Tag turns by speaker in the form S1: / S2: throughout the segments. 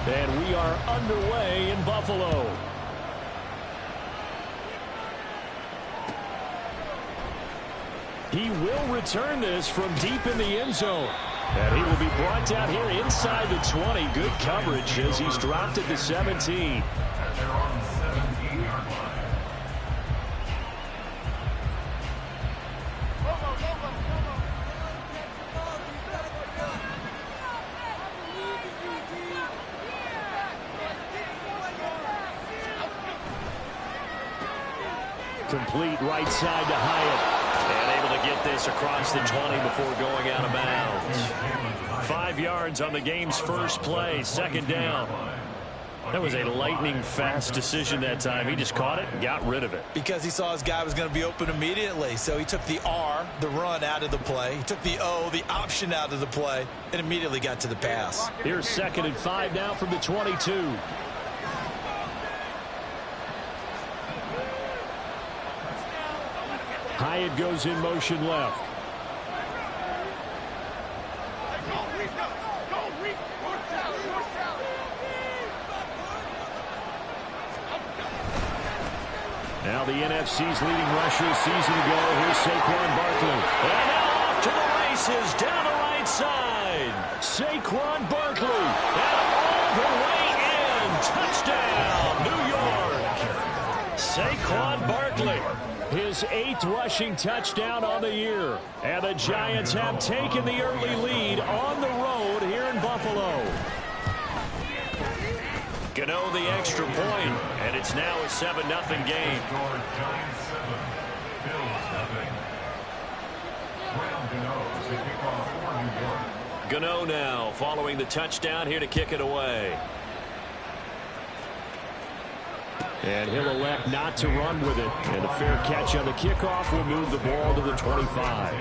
S1: And we are underway in Buffalo. He will return this from deep in the end zone. And he will be brought down here inside the 20. Good coverage as he's dropped at the 17. Complete right side to Hyatt. And able to get this across the 20 before going out of bounds. 5 yards on the game's first play. Second down. That was a lightning-fast decision that time. He just caught it and got rid of it.
S2: Because he saw his guy was going to be open immediately. So he took the R, the run, out of the play. He took the O, the option, out of the play, and immediately got to the pass.
S1: Here's 2nd and 5 now from the 22. Hyatt goes in motion left. Now the NFC's leading rusher a season ago. Here's Saquon Barkley. And now off to the races down the right side. Saquon Barkley. And all the way in. Touchdown, New York. Saquon Barkley. His 8th rushing touchdown on the year. And the Giants have taken the early lead on the road here in Buffalo. Gano the extra point, and it's now a 7-0 game. Gano now following the touchdown here to kick it away. And he'll elect not to run with it. And a fair catch on the kickoff will move the ball to the 25.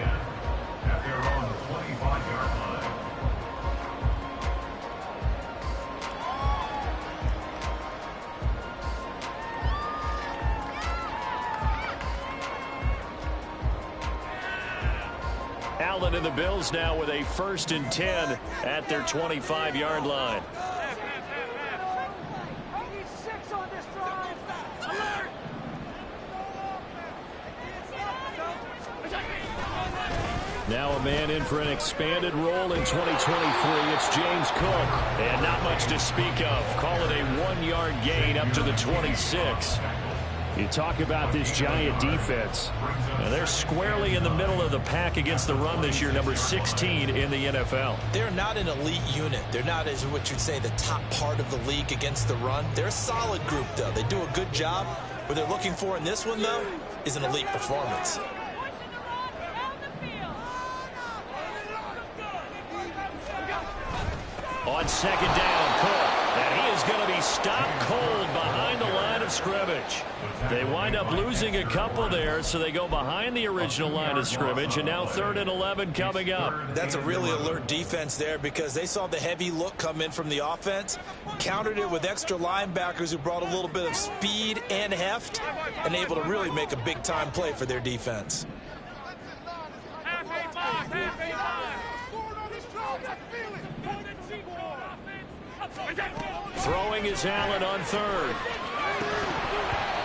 S1: Allen and the Bills now with a 1st and 10 at their 25-yard line. Now a man in for an expanded role in 2023. It's James Cook. And not much to speak of. Call it a 1-yard gain up to the 26. You talk about this Giant defense. Now they're squarely in the middle of the pack against the run this year, number 16 in the NFL.
S2: They're not an elite unit. They're not, as what you'd say, the top part of the league against the run. They're a solid group, though. They do a good job. What they're looking for in this one, though, is an elite performance.
S1: On 2nd down, Cook. And he is going to be stopped cold behind the line of scrimmage. They wind up losing a couple there, so they go behind the original line of scrimmage, and now 3rd and 11 coming up.
S2: That's a really alert defense there because they saw the heavy look come in from the offense, countered it with extra linebackers who brought a little bit of speed and heft, and able to really make a big-time play for their defense.
S1: Throwing is Allen on 3rd.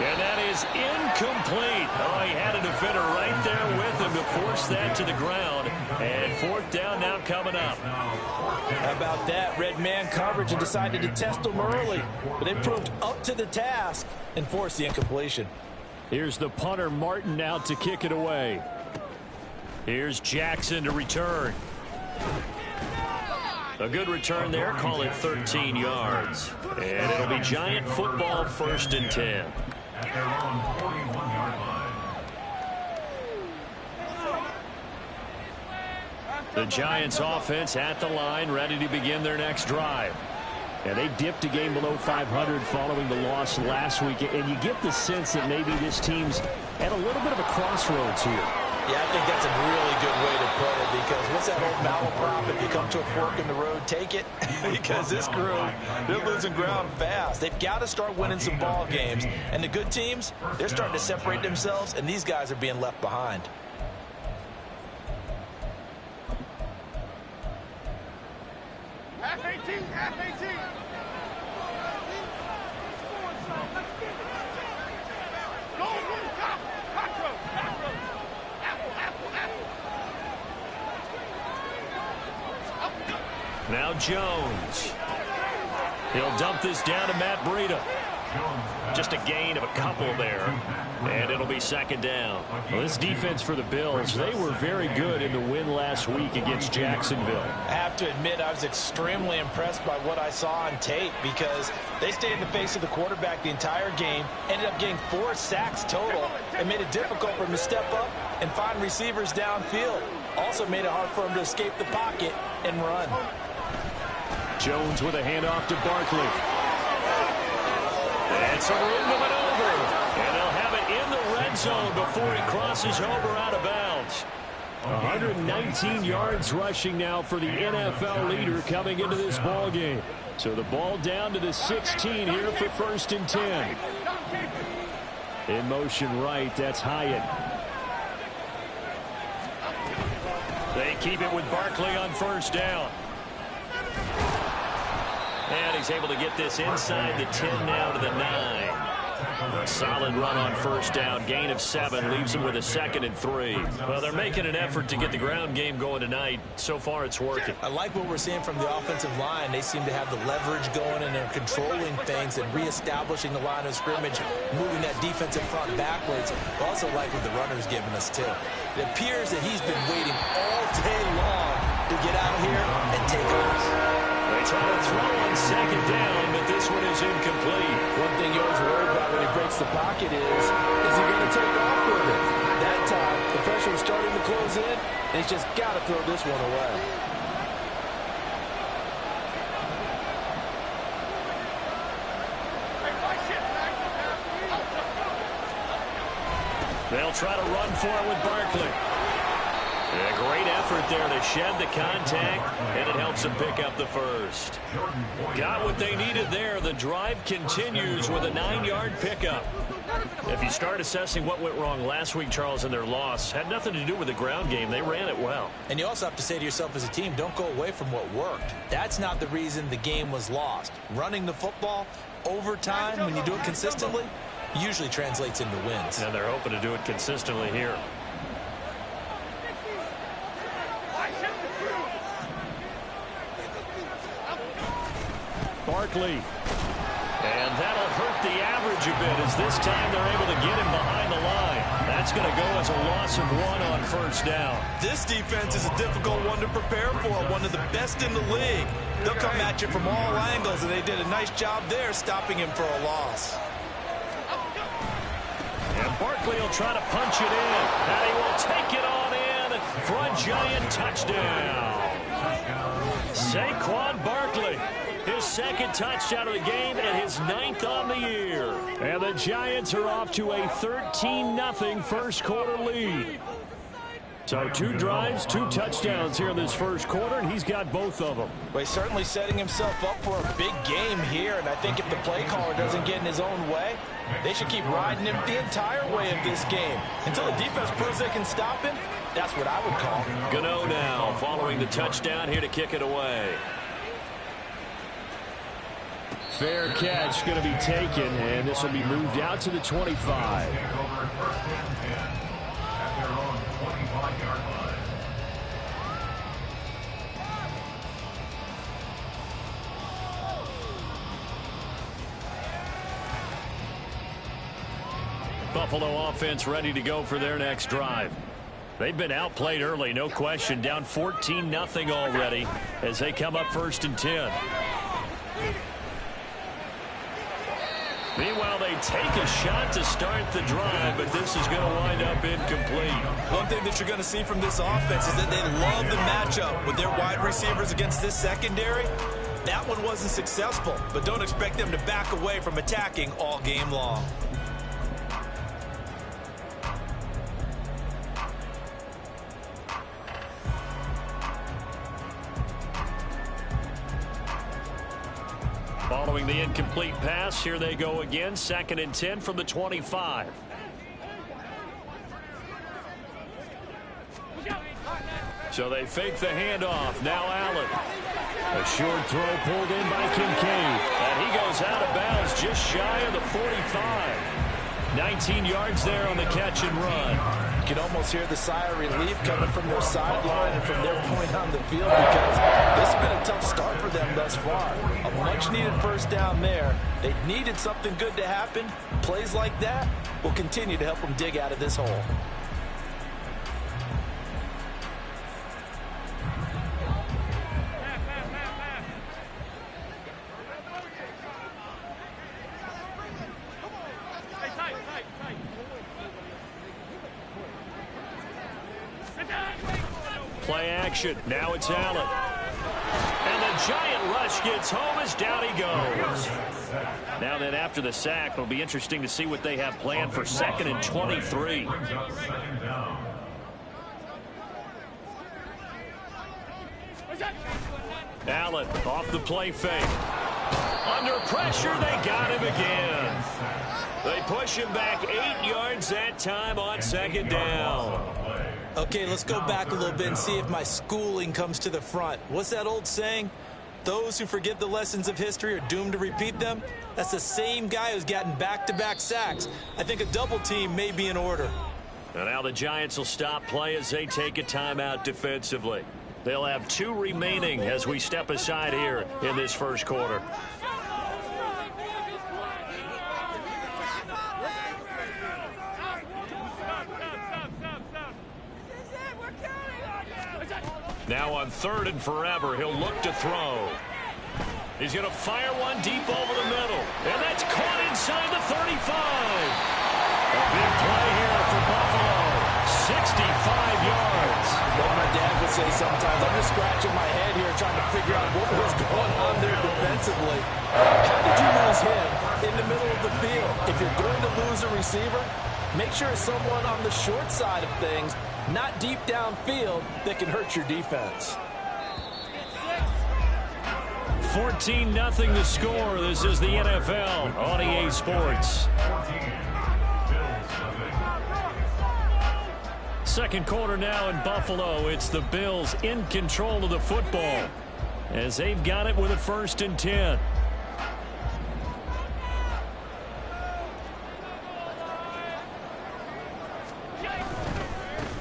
S1: And that is incomplete. Oh, he had a defender right there with him to force that to the ground. And 4th down now coming up.
S2: How about that? Red man coverage and decided to test them early. But they proved up to the task and forced the incompletion.
S1: Here's the punter, Martin, out to kick it away. Here's Jackson to return. A good return there. Call it 13 yards. And it'll be Giant football, 1st and 10. At their own 41-yard line. The Giants offense at the line, ready to begin their next drive. And they dipped a game below 500 following the loss last week. And you get the sense that maybe this team's at a little bit of a crossroads here.
S2: Yeah, I think that's a really good way to put it because what's that old malaprop? If you come to a fork in the road, take it. Because this crew, they're losing ground fast. They've got to start winning some ball games. And the good teams, they're starting to separate themselves, and these guys are being left behind.
S1: Now Jones. He'll dump this down to Matt Breida. Just a gain of a couple there. And it'll be second down. Well, this defense for the Bills, they were very good in the win last week against Jacksonville.
S2: I have to admit, I was extremely impressed by what I saw on tape because they stayed in the face of the quarterback the entire game, ended up getting 4 sacks total, and made it difficult for him to step up and find receivers downfield. Also made it hard for him to escape the pocket and run.
S1: Jones with a handoff to Barkley. And some room to maneuver. And they'll have it in the red zone before he crosses over out of bounds. 119 yards rushing now for the NFL leader coming into this ball game. So the ball down to the 16 here for 1st and 10. In motion right, that's Hyatt. They keep it with Barkley on 1st down. And he's able to get this inside the 10 now to the 9. A solid run on 1st down. Gain of 7 leaves him with a 2nd and 3. Well, they're making an effort to get the ground game going tonight. So far, it's working.
S2: I like what we're seeing from the offensive line. They seem to have the leverage going, and they're controlling things and reestablishing the line of scrimmage, moving that defensive front backwards. I also like what the runner's giving us, too. It appears that he's been waiting all day long to get out here and take off.
S1: They try to throw on 2nd down, but this one is incomplete.
S2: One thing you always worry about when he breaks the pocket is he going to take off with it? That time, the pressure was starting to close in, and he's just got to throw this one away.
S1: They'll try to run for it with Barkley. A great effort there to shed the contact, and it helps them pick up the 1st. Got what they needed there. The drive continues with a 9-yard pickup. If you start assessing what went wrong last week, Charles, in their loss, had nothing to do with the ground game. They ran it well.
S2: And you also have to say to yourself as a team, don't go away from what worked. That's not the reason the game was lost. Running the football over time, when you do it consistently, usually translates into wins.
S1: And they're hoping to do it consistently here. Barkley. And that'll hurt the average a bit as this time they're able to get him behind the line. That's going to go as a loss of 1 on 1st down.
S2: This defense is a difficult one to prepare for, one of the best in the league. They'll come at you from all angles, and they did a nice job there stopping him for a loss.
S1: And Barkley will try to punch it in, and he will take it on in for a Giant touchdown. Saquon Barkley. His 2nd touchdown of the game and his 9th on the year. And the Giants are off to a 13-0 first quarter lead. So 2 drives, 2 touchdowns here in this first quarter, and he's got both of them.
S2: Well, he's certainly setting himself up for a big game here, and I think if the play caller doesn't get in his own way, they should keep riding him the entire way of this game. Until the defense proves they can stop him, that's what I would call.
S1: Gano now following the touchdown here to kick it away. Fair catch going to be taken, and this will be moved out to the 25. Buffalo offense ready to go for their next drive. They've been outplayed early, no question, down 14-0 already as they come up 1st and 10. Meanwhile, they take a shot to start the drive, but this is going to wind up incomplete.
S2: One thing that you're going to see from this offense is that they love the matchup with their wide receivers against this secondary. That one wasn't successful, but don't expect them to back away from attacking all game long.
S1: Following the incomplete pass, here they go again. 2nd and 10 from the 25. So they fake the handoff. Now Allen. A short throw pulled in by Kincaid. And he goes out of bounds just shy of the 45. 19 yards there on the catch and run.
S2: You can almost hear the sigh of relief coming from their sideline and from their point on the field, because this has been a tough start for them thus far. A much-needed first down there. They needed something good to happen. Plays like that will continue to help them dig out of this hole.
S1: Play action. Now it's Allen. And the giant rush gets home as down he goes. Now then, after the sack, it'll be interesting to see what they have planned for 2nd and 23. Allen off the play fake. Under pressure, they got him again. They push him back 8 yards that time on 2nd down.
S2: Okay, let's go back a little bit and see if my schooling comes to the front. What's that old saying? Those who forget the lessons of history are doomed to repeat them. That's the same guy who's gotten back-to-back sacks. I think a double team may be in order.
S1: And now the Giants will stop play as they take a timeout defensively. They'll have 2 remaining as we step aside here in this first quarter. Now on 3rd and forever, he'll look to throw. He's going to fire one deep over the middle. And that's caught inside the 35. A big play here for Buffalo. 65 yards.
S2: What my dad would say sometimes, I'm just scratching my head here trying to figure out what was going on there defensively. How did you lose him in the middle of the field? If you're going to lose a receiver, make sure it's someone on the short side of things, not deep downfield, that can hurt your defense.
S1: 14-0 the score. This is the NFL on EA Sports. Second quarter now in Buffalo. It's the Bills in control of the football as they've got it with a 1st and 10.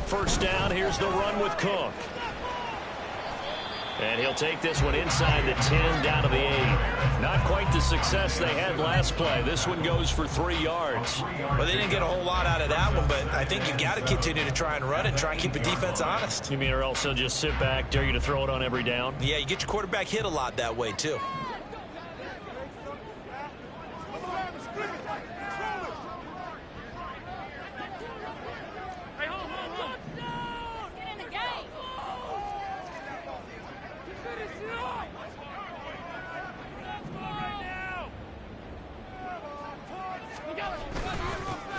S1: First down, here's the run with Cook. And he'll take this one inside the 10, down to the 8. Not quite the success they had last play. This one goes for 3 yards.
S2: Well, they didn't get a whole lot out of that one, but I think you've got to continue to try and run and try and keep the defense honest.
S1: You mean or else they'll just sit back, dare you to throw it on every down?
S2: Yeah, you get your quarterback hit a lot that way, too.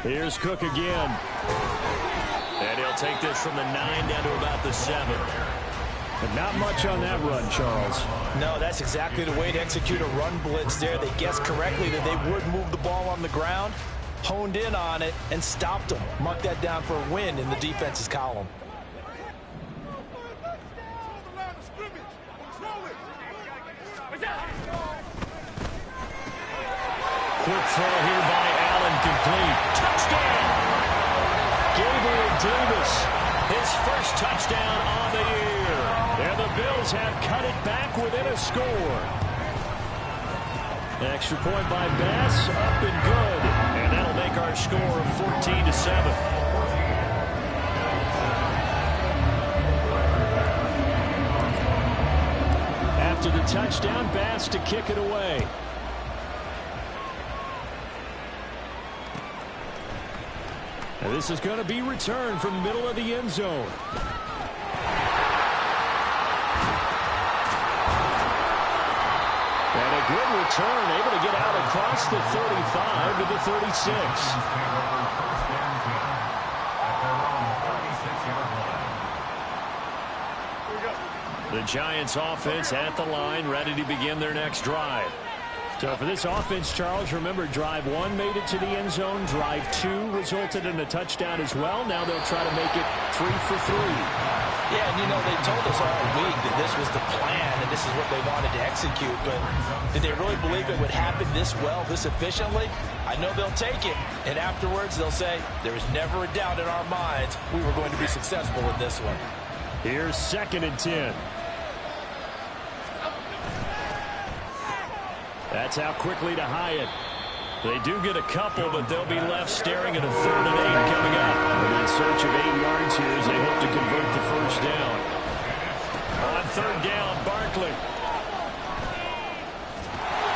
S1: Here's Cook again. And he'll take this from the 9 down to about the 7. But not much on that run, Charles.
S2: No, that's exactly the way to execute a run blitz there. They guessed correctly that they would move the ball on the ground, honed in on it, and stopped them. Mark that down for a win in the defense's column.
S1: Quick throw here by Allen, complete. Touchdown! Gabriel Davis, his first touchdown on the year. And the Bills have cut it back within a score. Extra point by Bass, up and good. And that'll make our score 14-7. After the touchdown, Bass to kick it away. And this is going to be returned from the middle of the end zone. And a good return, able to get out across the 35 to the 36. The Giants offense at the line, ready to begin their next drive. So for this offense, Charles, remember, drive 1 made it to the end zone. Drive 2 resulted in a touchdown as well. Now they'll try to make it 3 for 3.
S2: Yeah, and they told us all week that this was the plan and this is what they wanted to execute, but did they really believe it would happen this well, this efficiently? I know they'll take it, and afterwards they'll say, there was never a doubt in our minds we were going to be successful in this one.
S1: Here's 2nd and 10. That's out quickly to Hyatt. They do get a couple, but they'll be left staring at a 3rd and 8 coming up. They're in search of 8 yards here as they hope to convert the first down. On 3rd down, Barkley.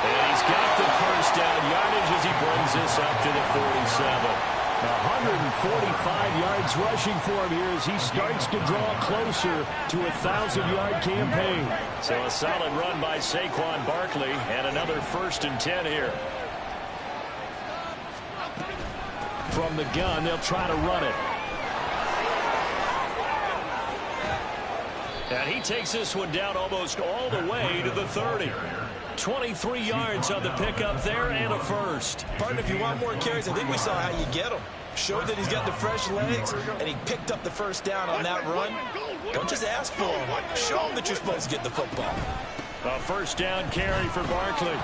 S1: And he's got the first down yardage as he brings this up to the 47. 145 yards rushing for him here as he starts to draw closer to a 1,000-yard campaign. So a solid run by Saquon Barkley and another 1st and 10 here. From the gun, they'll try to run it. And he takes this one down almost all the way to the 30. 23 yards on the pickup there and a first.
S2: Partner, if you want more carries, I think we saw how you get them. Showed that he's got the fresh legs, and he picked up the first down on that run. Don't just ask for him. Show him that you're supposed to get the football.
S1: A first down carry for Barkley.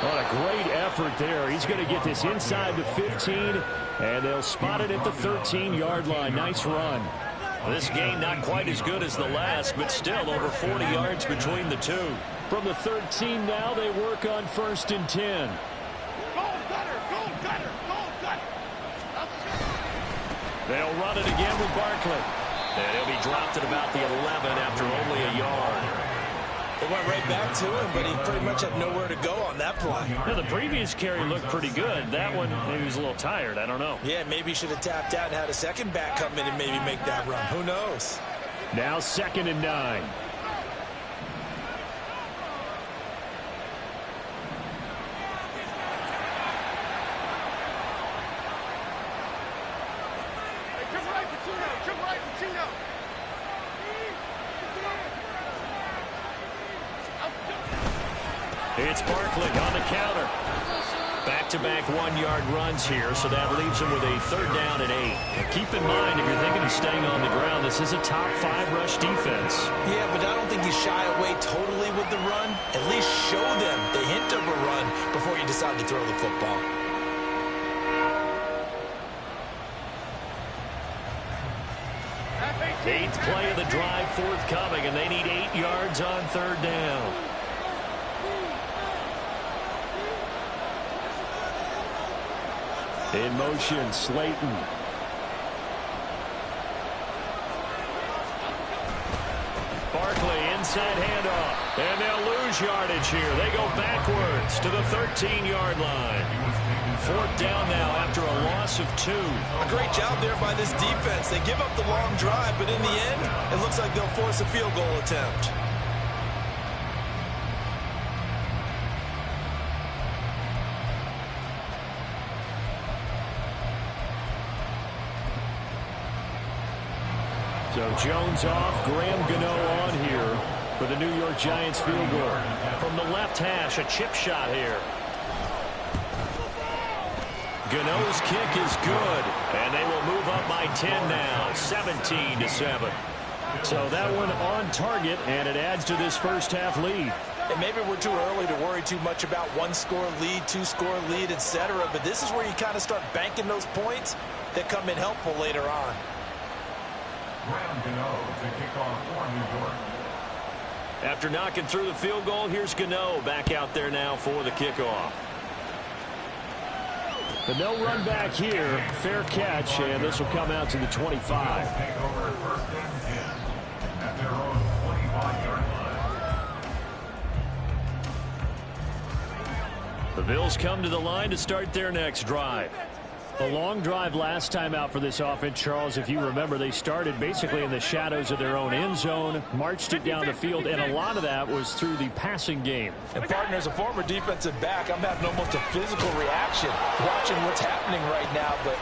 S1: What a great effort there. He's going to get this inside the 15, and they'll spot it at the 13-yard line. Nice run. This game not quite as good as the last, but still over 40 yards between the two. From the 13 now, they work on 1st and 10. They'll run it again with Barkley. And he'll be dropped at about the 11 after only a yard.
S2: It went right back to him, but he pretty much had nowhere to go on that play.
S1: Yeah, the previous carry looked pretty good. That one, maybe he was a little tired. I don't know.
S2: Yeah, maybe he should have tapped out and had a second back come in and maybe make that run. Who knows?
S1: Now 2nd and 9. It's Barkley on the counter. Back-to-back 1-yard runs here, so that leaves him with a 3rd down and 8. Keep in mind, if you're thinking of staying on the ground, this is a top 5 rush defense.
S2: Yeah, but I don't think you shy away totally with the run. At least show them the hint of a run before you decide to throw the football.
S1: Eighth play of the drive forthcoming, and they need 8 yards on 3rd down. In motion, Slayton. Barkley, inside handoff. And they'll lose yardage here. They go backwards to the 13-yard line. 4th down now after a loss of 2.
S2: A great job there by this defense. They give up the long drive, but in the end, it looks like they'll force a field goal attempt.
S1: So Jones off, Graham Gano on here for the New York Giants field goal. From the left hash, a chip shot here. Gano's kick is good, and they will move up by 10 now, 17-7. So that one on target, and it adds to this first half lead.
S2: And maybe we're too early to worry too much about 1-score lead, 2-score lead, etc. But this is where you kind of start banking those points that come in helpful later on.
S1: After knocking through the field goal, here's Gano back out there now for the kickoff. But no run back here. Fair catch, and this will come out to the 25. The Bills come to the line to start their next drive. A long drive last time out for this offense, Charles. If you remember, they started basically in the shadows of their own end zone, marched it down the field, and a lot of that was through the passing game.
S2: And, partner, as a former defensive back, I'm having almost a physical reaction watching what's happening right now. But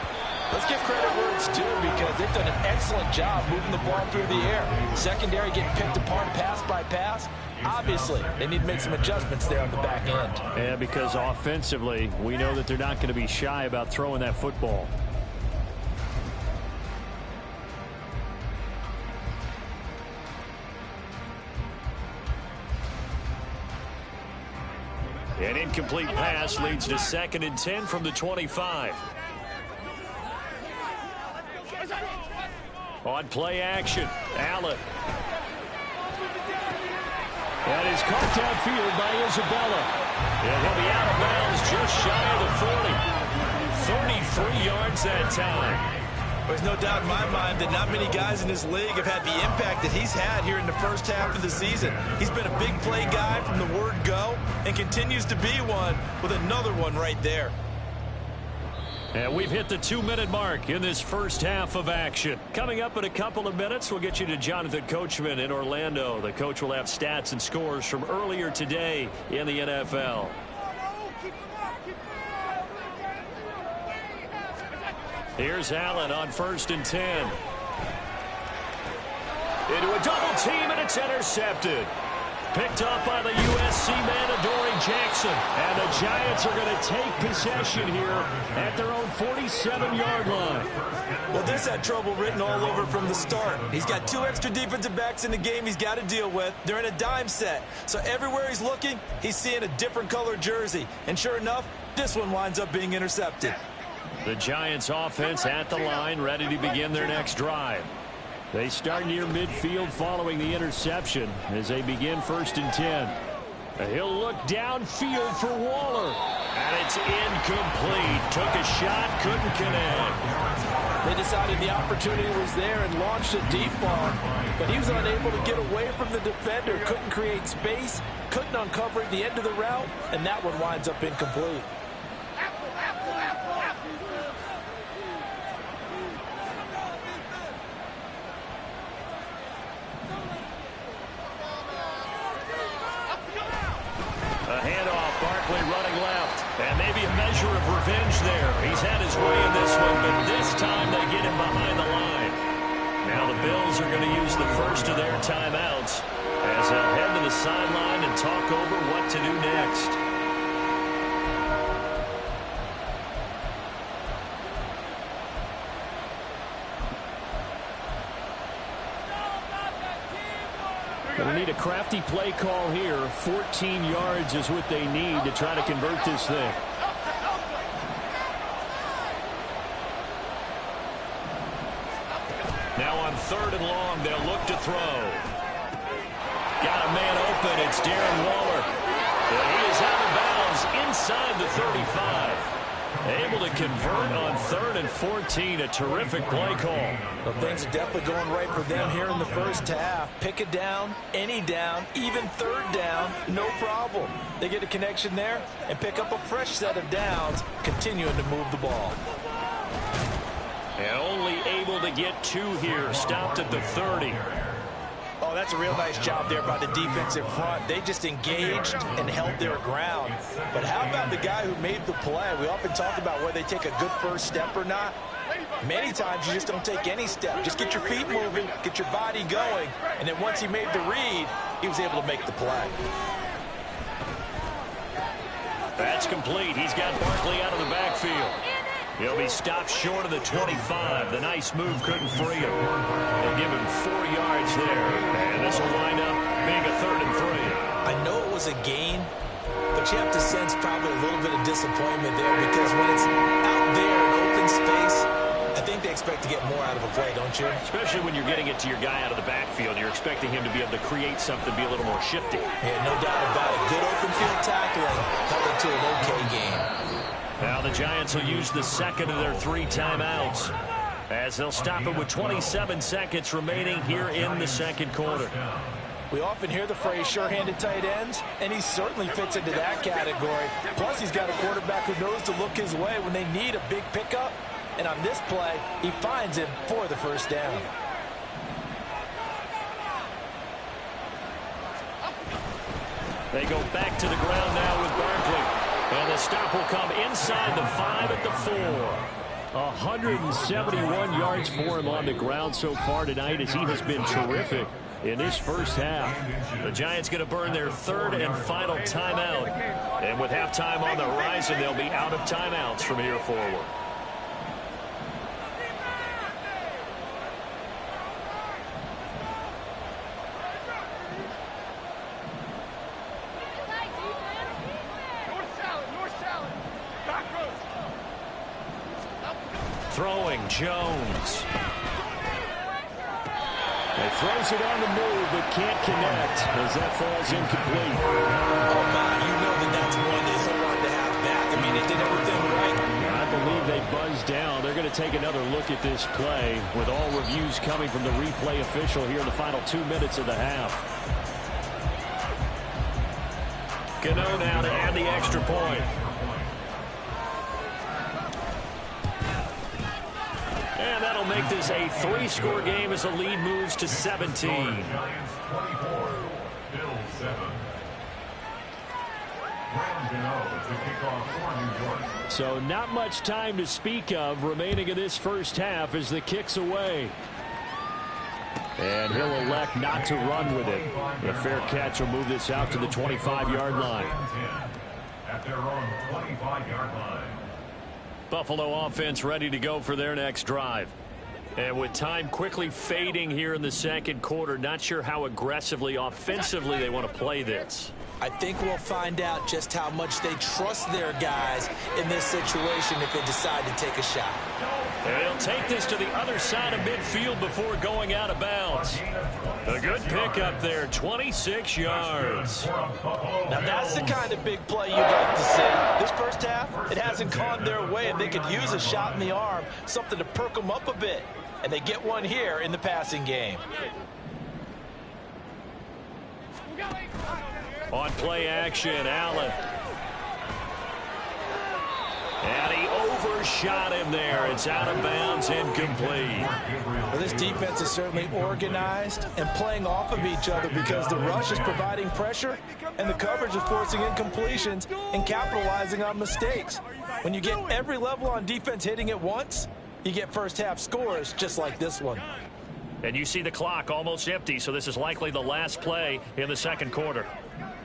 S2: let's give credit where it's due because they've done an excellent job moving the ball through the air. Secondary getting picked apart pass by pass. Obviously, they need to make some adjustments there on the back end.
S1: Yeah, because offensively, we know that they're not going to be shy about throwing that football. An incomplete pass leads to 2nd and 10 from the 25. On play action, Allen. That is caught downfield by Isabella. And he'll be out of bounds just shy of the 40. 33 yards that time.
S2: There's no doubt in my mind that not many guys in this league have had the impact that he's had here in the first half of the season. He's been a big play guy from the word go and continues to be one with another one right there.
S1: And we've hit the 2-minute mark in this first half of action. Coming up in a couple of minutes, we'll get you to Jonathan Coachman in Orlando. The coach will have stats and scores from earlier today in the NFL. Here's Allen on 1st and 10. Into a double team, and it's intercepted. Picked up by the USC man, Adoree Jackson. And the Giants are going to take possession here at their own 47-yard line.
S2: Well, this had trouble written all over from the start. He's got 2 extra defensive backs in the game he's got to deal with. They're in a dime set. So everywhere he's looking, he's seeing a different color jersey. And sure enough, this one winds up being intercepted.
S1: The Giants offense at the line, ready to begin their next drive. They start near midfield following the interception as they begin 1st and 10. He'll look downfield for Waller. And it's incomplete. Took a shot, couldn't connect.
S3: They decided the opportunity was there and launched a deep ball. But he was unable to get away from the defender. Couldn't create space. Couldn't uncover the end of the route. And that one winds up incomplete.
S1: A handoff, Barkley running left. And maybe a measure of revenge there. He's had his way in this one, but this time they get him behind the line. Now the Bills are going to use the first of their timeouts as they'll head to the sideline and talk over what to do next. They need a crafty play call here. 14 yards is what they need to try to convert this thing. Now on 3rd and long, they'll look to throw. Got a man open. It's Darren Waller. And he is out of bounds inside the 35. Able to convert on 3rd and 14. A terrific play call.
S3: Well, things are definitely going right for them here in the first half. Pick a down, any down, even 3rd down, no problem. They get a connection there and pick up a fresh set of downs, continuing to move the ball.
S1: And only able to get 2 here. Stopped at the 30.
S3: Oh, that's a real nice job there by the defensive front. They just engaged and held their ground. But how about the guy who made the play? We often talk about whether they take a good first step or not. Many times you just don't take any step. Just get your feet moving, get your body going, and then once he made the read, he was able to make the play.
S1: That's complete. He's got Barkley out of the backfield. He'll be stopped short of the 25. The nice move couldn't free him. They'll give him 4 yards there. And this will wind up being a 3rd and 3.
S3: I know it was a gain, but you have to sense probably a little bit of disappointment there because when it's out there in open space, I think they expect to get more out of a play, don't you?
S1: Especially when you're getting it to your guy out of the backfield. You're expecting him to be able to create something, be a little more shifty.
S3: Yeah, no doubt about it. Good open field tackling held it to an okay game.
S1: Now the Giants will use the 2nd of their 3 timeouts as they'll stop it with 27 seconds remaining here in the 2nd quarter.
S3: We often hear the phrase sure-handed tight ends, and he certainly fits into that category. Plus, he's got a quarterback who knows to look his way when they need a big pickup. And on this play, he finds him for the 1st down.
S1: They go back to the ground now with Barkley. And the stop will come inside the 5 at the 4. 171 yards for him on the ground so far tonight as he has been terrific in this first half. The Giants going to burn their 3rd and final timeout. And with halftime on the horizon, they'll be out of timeouts from here forward. Throwing Jones. He throws it on the move, but can't connect as that falls incomplete.
S3: Oh, my, you know that's one they so wanted to have back. I mean, they did everything right.
S1: I believe they buzzed down. They're going to take another look at this play with all reviews coming from the replay official here in the final 2 minutes of the half. Gano now to add the extra point. And that'll make this a 3-score game as the lead moves to 17. So not much time to speak of remaining in this first half as the kick's away. And he'll elect not to run with it. The fair catch will move this out to the 25-yard line. At their own 25-yard line. Buffalo offense ready to go for their next drive. And with time quickly fading here in the second quarter, not sure how aggressively, offensively they want to play this.
S3: I think we'll find out just how much they trust their guys in this situation if they decide to take a shot.
S1: And he'll take this to the other side of midfield before going out of bounds. A good pickup there, 26 yards.
S3: Now that's the kind of big play you'd like to see. This first half, it hasn't gone their way, and they could use a shot in the arm, something to perk them up a bit. And they get one here in the passing game.
S1: On play action, Allen. And he overshot him there. It's out of bounds, incomplete.
S3: Well, this defense is certainly organized and playing off of each other because the rush is providing pressure and the coverage is forcing incompletions and capitalizing on mistakes. When you get every level on defense hitting at once, you get first half scores just like this one.
S1: And you see the clock almost empty, so this is likely the last play in the second quarter.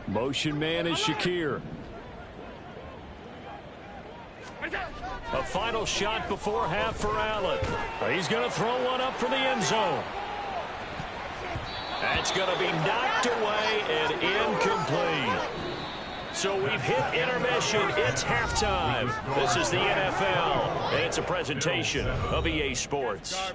S1: Motion man is Shakir. A final shot before half for Allen. He's going to throw one up for the end zone. That's going to be knocked away and incomplete. So we've hit intermission. It's halftime. This is the NFL, and it's a presentation of EA Sports.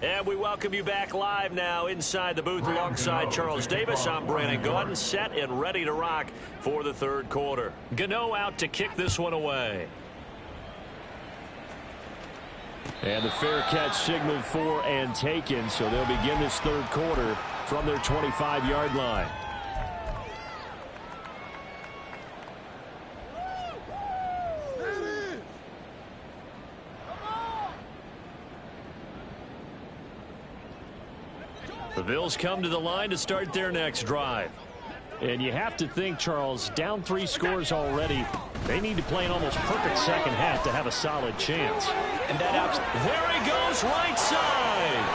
S1: And we welcome you back live now inside the booth alongside Charles Davis. I'm Brandon Gaudin, set and ready to rock for the third quarter. Gano out to kick this one away. And the fair catch signaled for and taken, so they'll begin this third quarter from their 25-yard line. The Bills come to the line to start their next drive. And you have to think, Charles, down 3 scores already. They need to play an almost perfect second half to have a solid chance.
S3: And that
S1: there he goes, right side.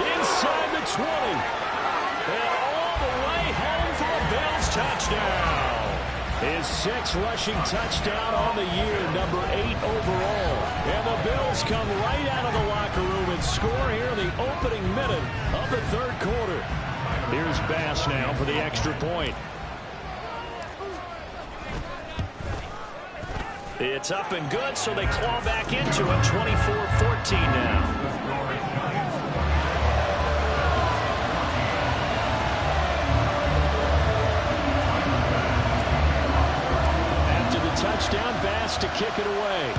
S1: Inside the 20. And all the way home for a Bills touchdown. His 6th rushing touchdown on the year, number 8 overall. And the Bills come right out of the locker room and score here in the opening minute of the third quarter. Here's Bass now for the extra point. It's up and good, so they claw back into it, 24-14 now. Touchdown, Bass to kick it away.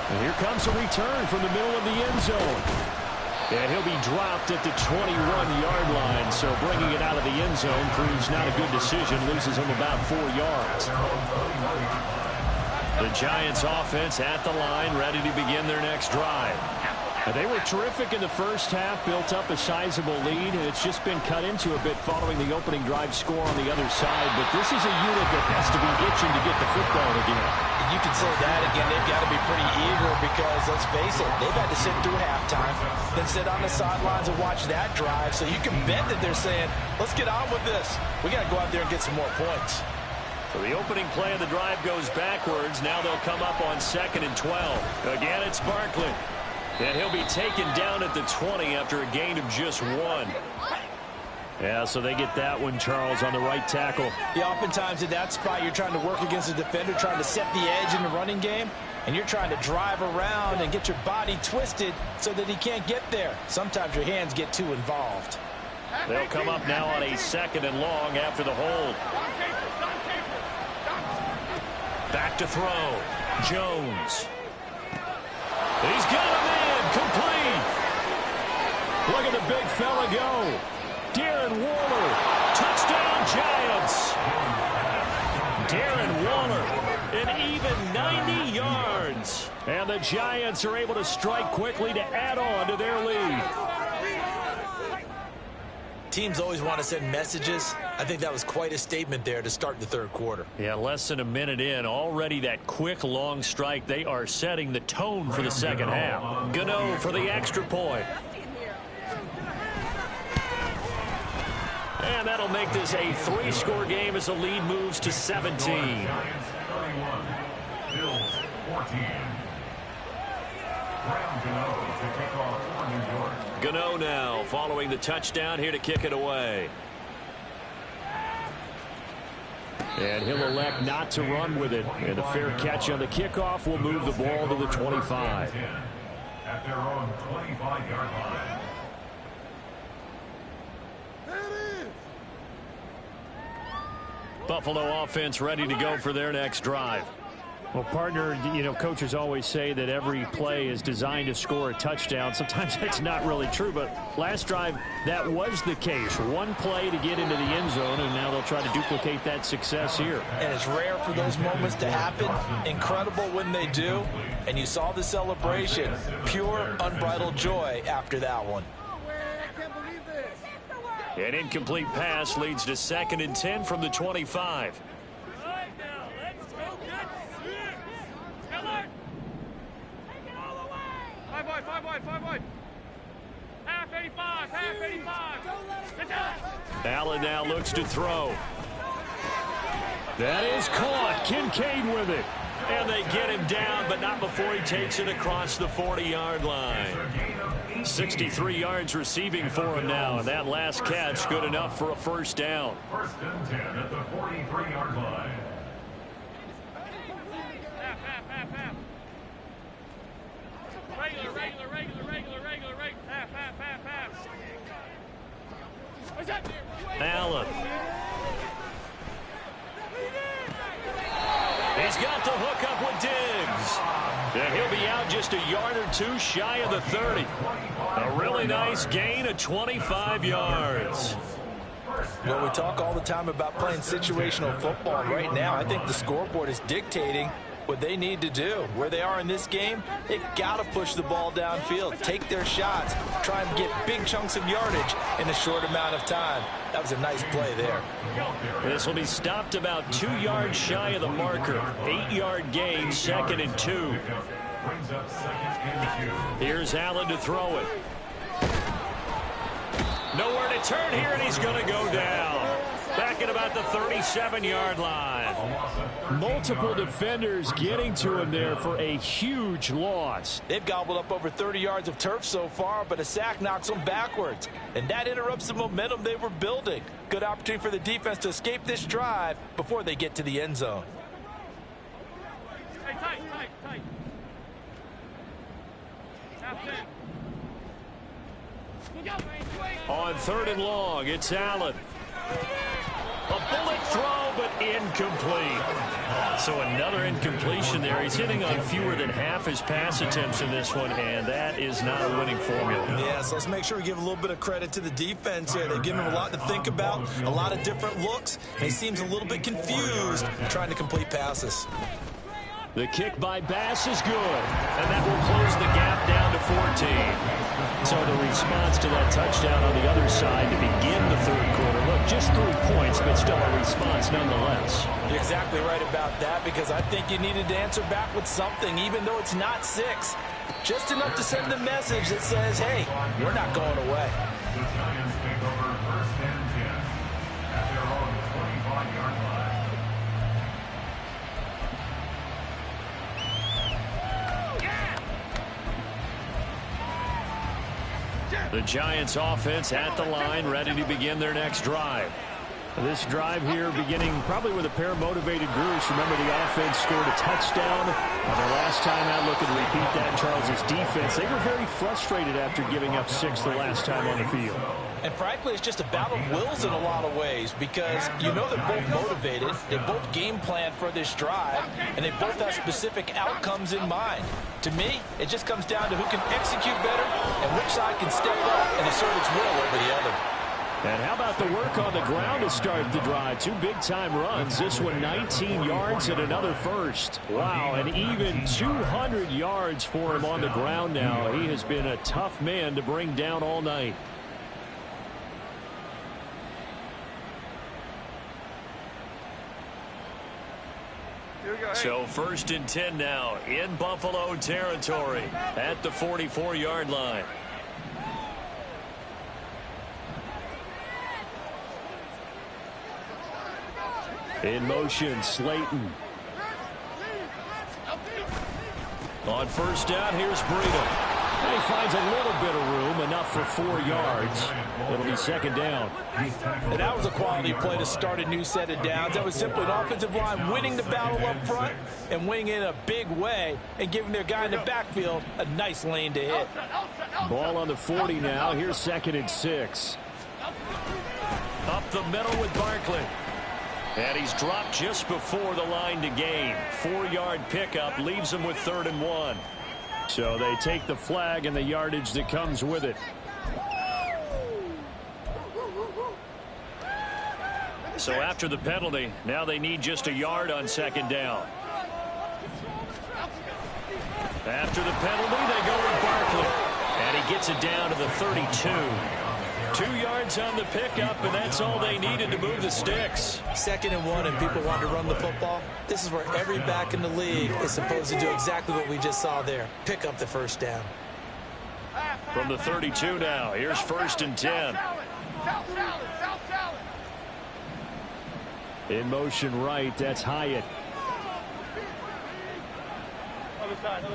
S1: And here comes a return from the middle of the end zone. And he'll be dropped at the 21-yard line, so bringing it out of the end zone proves not a good decision, loses him about 4 yards. The Giants offense at the line, ready to begin their next drive. They were terrific in the first half, built up a sizable lead, and it's just been cut into a bit following the opening drive score on the other side. But this is a unit that has to be itching to get the football again.
S3: You can say that again. They've got to be pretty eager because, let's face it, they've had to sit through halftime, then sit on the sidelines and watch that drive. So you can bet that they're saying, let's get on with this. We got to go out there and get some more points.
S1: So the opening play of the drive goes backwards. Now they'll come up on 2nd and 12. Again, it's Barkley. And he'll be taken down at the 20 after a gain of just 1. Yeah, so they get that one, Charles, on the right tackle.
S3: Yeah, oftentimes in that spot, you're trying to work against a defender, trying to set the edge in the running game, and you're trying to drive around and get your body twisted so that he can't get there. Sometimes your hands get too involved.
S1: They'll come up now on a 2nd and long after the hold. Back to throw. Jones. He's got him in. Complete. Look at the big fella go. Darren Waller. Touchdown, Giants. Darren Waller, an even 90 yards. And the Giants are able to strike quickly to add on to their lead.
S3: Teams always want to send messages. I think that was quite a statement there to start the third quarter.
S1: Yeah, less than a minute in. Already that quick, long strike. They are setting the tone for the second half. Gano for the extra point. And that'll make this a 3-score game as the lead moves to 17. Gano now following the touchdown here to kick it away. And he'll elect not to run with it. And a fair catch on the kickoff will move the ball to the 25.
S4: At their own 25-yard line.
S1: Buffalo offense ready to go for their next drive. Well, partner, you know, coaches always say that every play is designed to score a touchdown. Sometimes that's not really true, but last drive, that was the case. One play to get into the end zone, and now they'll try to duplicate that success here.
S3: And it's rare for those moments to happen. Incredible when they do. And you saw the celebration. Pure, unbridled joy after that one.
S1: An incomplete pass leads to 2nd and 10 from the 25. Allen now looks to throw. That is caught. Kincaid with it. And they get him down, but not before he takes it across the 40-yard line. 63 yards receiving for him now, and that last catch good enough for a first down.
S4: 1st and 10 at the 43-yard line.
S1: Allen. He's got the hook up with Diggs. And he'll be out just a yard or two shy of the 30. A really nice gain of 25 yards.
S3: Well, we talk all the time about playing situational football. Right now, I think the scoreboard is dictating what they need to do. Where they are in this game, they've got to push the ball downfield, take their shots, try and get big chunks of yardage in a short amount of time. That was a nice play there.
S1: This will be stopped about 2 yards shy of the marker. 8-yard gain, 2nd and 2. Here's Allen to throw it. Nowhere to turn here, and he's going to go down. Back at about the 37-yard line. Multiple defenders getting to him there for a huge loss.
S3: They've gobbled up over 30 yards of turf so far, but a sack knocks them backwards. And that interrupts the momentum they were building. Good opportunity for the defense to escape this drive before they get to the end zone.
S5: Hey, tight.
S1: On 3rd and long, it's Allen. A bullet throw, but incomplete. So another incompletion there. He's hitting on fewer than half his pass attempts in this one, and that is not a winning formula.
S3: Yeah, so let's make sure we give a little bit of credit to the defense here. They've given him a lot to think about, a lot of different looks, and he seems a little bit confused trying to complete passes.
S1: The kick by Bass is good, and that will close the gap down to 14. So the response to that touchdown on the other side to begin the third quarter. Look, just 3 points, but still a response nonetheless.
S3: You're exactly right about that, because I think you needed to answer back with something, even though it's not 6. Just enough to send a message that says, hey, we're not going away.
S4: The Giants take over 1st and 10 at their own 25-yard line.
S1: The Giants offense at the line, ready to begin their next drive. This drive here beginning probably with a pair of motivated groups. Remember, the offense scored a touchdown on their last time out. Looking to repeat that. Charles's defense, they were very frustrated after giving up 6 the last time on the field.
S3: And frankly, it's just a battle of wills in a lot of ways, because you know they're both motivated, they both game plan for this drive, and they both have specific outcomes in mind. To me, it just comes down to who can execute better and which side can step up and assert its will over the other.
S1: And how about the work on the ground to start the drive? 2 big-time runs. This one 19 yards and another first. Wow, and even 200 yards for him on the ground now. He has been a tough man to bring down all night. So 1st and 10 now in Buffalo territory at the 44-yard line. In motion, Slayton. On 1st down, here's Breida. And he finds a little bit of room, enough for 4 yards. It'll be 2nd down.
S3: And that was a quality play to start a new set of downs. That was simply an offensive line winning the battle up front and winning in a big way and giving their guy in the backfield a nice lane to hit.
S1: Ball on the 40 now. Here's 2nd and 6. Up the middle with Barkley. And he's dropped just before the line to gain. 4-yard pickup leaves him with 3rd and 1. So they take the flag and the yardage that comes with it. So after the penalty, now they need just a yard on 2nd down. After the penalty, they go with Barkley. And he gets it down to the 32. 2 yards on the pickup, and that's all they needed to move the sticks.
S3: 2nd and 1, and people want to run the football. This is where every back in the league is supposed to do exactly what we just saw there. Pick up the 1st down.
S1: From the 32 now, here's 1st and 10. In motion right, that's Hyatt.
S5: Other side.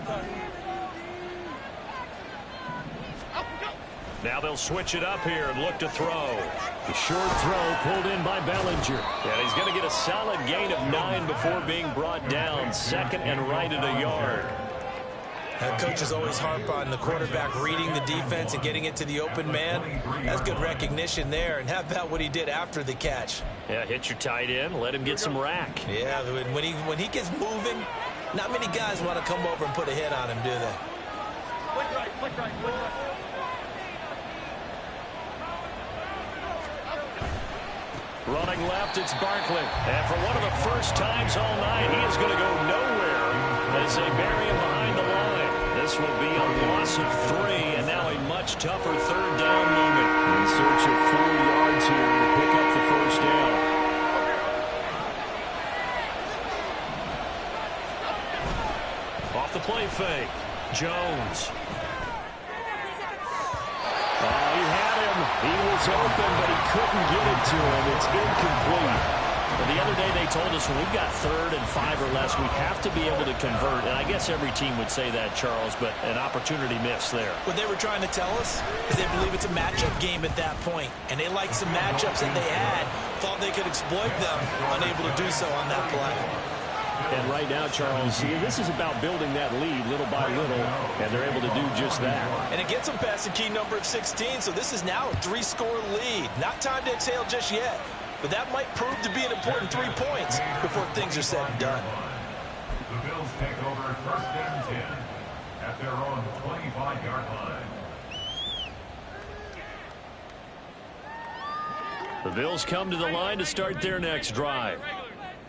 S1: Now they'll switch it up here and look to throw. The short throw pulled in by Bellinger. And he's going to get a solid gain of 9 before being brought down. 2nd and right at a yard.
S3: Coaches always harp on the quarterback reading the defense and getting it to the open man. That's good recognition there. And how about what he did after the catch?
S1: Yeah, hit your tight end, let him get some rack.
S3: Yeah, when he gets moving, not many guys want to come over and put a hit on him, do they?
S5: Flick right.
S1: Running left, it's Barkley. And for one of the first times all night, he is going to go nowhere as they bury him behind the line. This will be a loss of 3, and now a much tougher 3rd down moment. In search of 4 yards here to pick up the 1st down. Off the play fake, Jones. He had him. He was open, but he couldn't get it to him. It's incomplete. But the other day they told us when we've got 3rd and 5 or less, we have to be able to convert. And I guess every team would say that, Charles, but an opportunity missed there.
S3: What they were trying to tell us is they believe it's a matchup game at that point. And they liked some matchups that they had, thought they could exploit them, unable to do so on that play.
S1: And right now, Charles, this is about building that lead little by little, and they're able to do just that.
S3: And it gets them past the key number of 16, so this is now a 3-score lead. Not time to exhale just yet, but that might prove to be an important 3 points before things are said and done.
S4: The Bills take over 1st and 10 at their own 25-yard line.
S1: The Bills come to the line to start their next drive.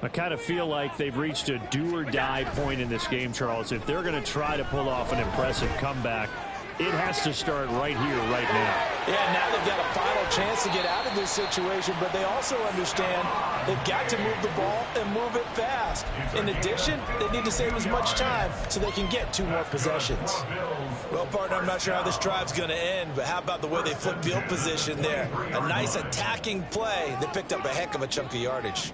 S1: I kind of feel like they've reached a do-or-die point in this game, Charles. If they're going to try to pull off an impressive comeback, it has to start right here, right now.
S3: Yeah, now they've got a final chance to get out of this situation, but they also understand they've got to move the ball and move it fast. In addition, they need to save as much time so they can get 2 more possessions. Well, partner, I'm not sure how this drive's going to end, but how about the way they flip field position there? A nice attacking play. They picked up a heck of a chunk of yardage.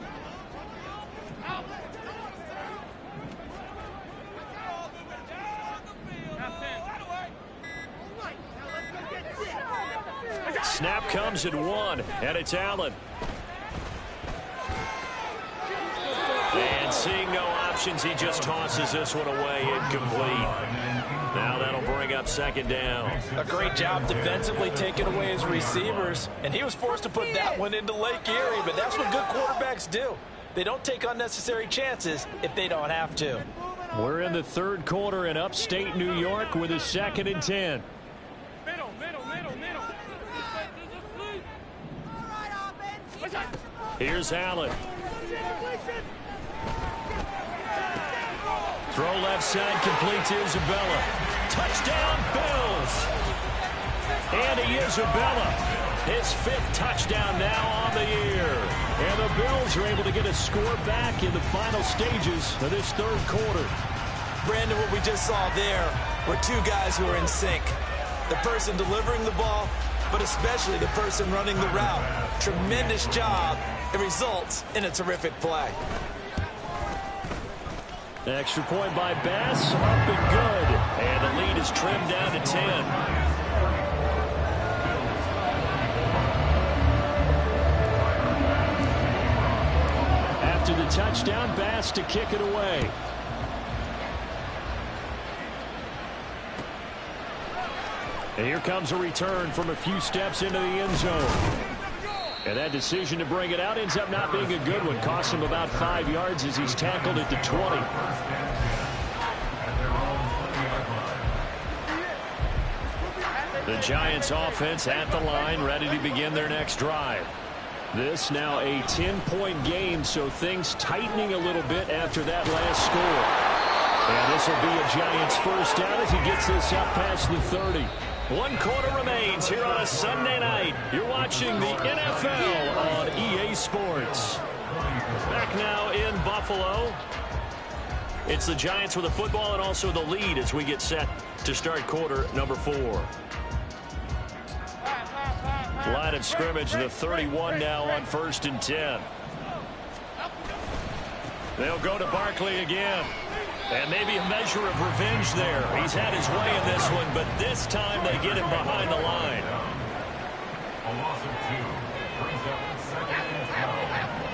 S1: snap comes at 1, and it's Allen. And seeing no options, he just tosses this one away, incomplete. Now that'll bring up second down.
S3: A great job defensively taking away his receivers, and he was forced to put that one into Lake Erie, but that's what good quarterbacks do. They don't take unnecessary chances if they don't have to.
S1: We're in the third quarter in upstate New York with a 2nd and 10.
S5: Middle.
S1: Here's Allen. Throw left side, complete to Isabella. Touchdown, Bills. Andy Isabella, his 5th touchdown now on the year. And the Bills are able to get a score back in the final stages of this third quarter.
S3: Brandon, what we just saw there were two guys who are in sync. The person delivering the ball, but especially the person running the route. Tremendous job. It results in a terrific play.
S1: Extra point by Bass, up and good. And the lead is trimmed down to 10. After the touchdown, Bass to kick it away. And here comes a return from a few steps into the end zone. And that decision to bring it out ends up not being a good one. Costs him about 5 yards as he's tackled at the 20. The Giants offense at the line, ready to begin their next drive. This now a 10-point game, so things tightening a little bit after that last score. And this will be a Giants first down as he gets this up past the 30. 1 quarter remains here on a Sunday night. You're watching the NFL on EA Sports. Back now in Buffalo. It's the Giants with the football and also the lead as we get set to start quarter number 4. Line of scrimmage, the 31 now on 1st and 10. They'll go to Barkley again. And maybe a measure of revenge there. He's had his way in this one, but this time they get him behind the line.
S4: A loss of 2 brings up 2nd and 12 after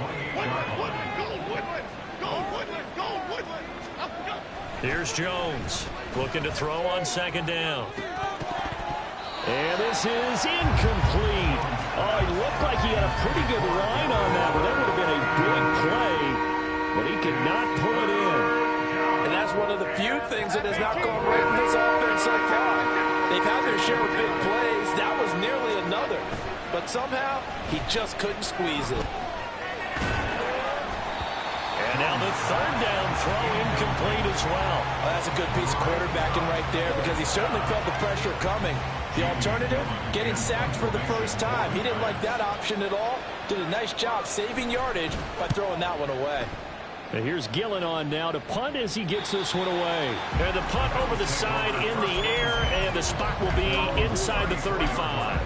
S4: 28 yards.
S1: Here's Jones looking to throw on 2nd down. And this is incomplete. Oh, it looked like he had a pretty good line on that one. That would have been a big play, but he could not pull it in.
S3: And that's one of the few things that has not gone right in this offense so far. They've had their share of big plays. That was nearly another. But somehow, he just couldn't squeeze it.
S1: And now the 3rd down throw incomplete as well.
S3: Well, that's a good piece of quarterbacking right there because he certainly felt the pressure coming. The alternative, getting sacked for the first time. He didn't like that option at all. Did a nice job saving yardage by throwing that one away.
S1: And here's Gillen on now to punt as he gets this one away. And the punt over the side in the air, and the spot will be inside the 35.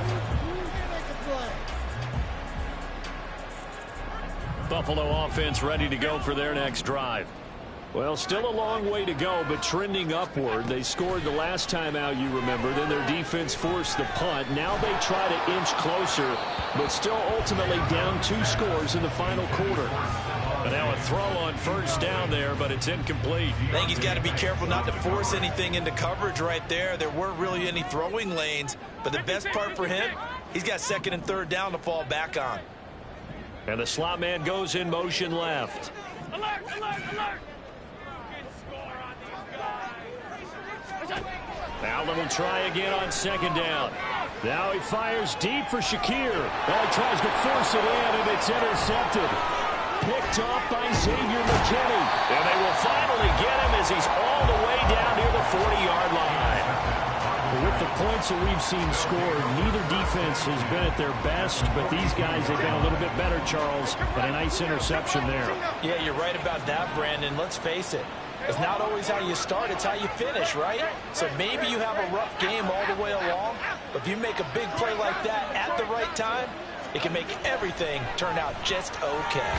S1: Buffalo offense ready to go for their next drive. Well, still a long way to go, but trending upward. They scored the last time out, you remember. Then their defense forced the punt. Now they try to inch closer, but still ultimately down 2 scores in the final quarter. And now a throw on 1st down there, but it's incomplete.
S3: I think he's got to be careful not to force anything into coverage right there. There weren't really any throwing lanes, but the best part for him, he's got 2nd and 3rd down to fall back on.
S1: And the slot man goes in motion left.
S5: Alert!
S1: Allen will try again on 2nd down. Now he fires deep for Shakir. Well, he tries to force it in, and it's intercepted. Picked off by Xavier McKinney. And they will finally get him as he's all the way down near the 40-yard line. With the points that we've seen scored, neither defense has been at their best, but these guys have been a little bit better, Charles, and a nice interception there.
S3: Yeah, you're right about that, Brandon. Let's face it. It's not always how you start, it's how you finish, right? So maybe you have a rough game all the way along, but if you make a big play like that at the right time, it can make everything turn out just okay.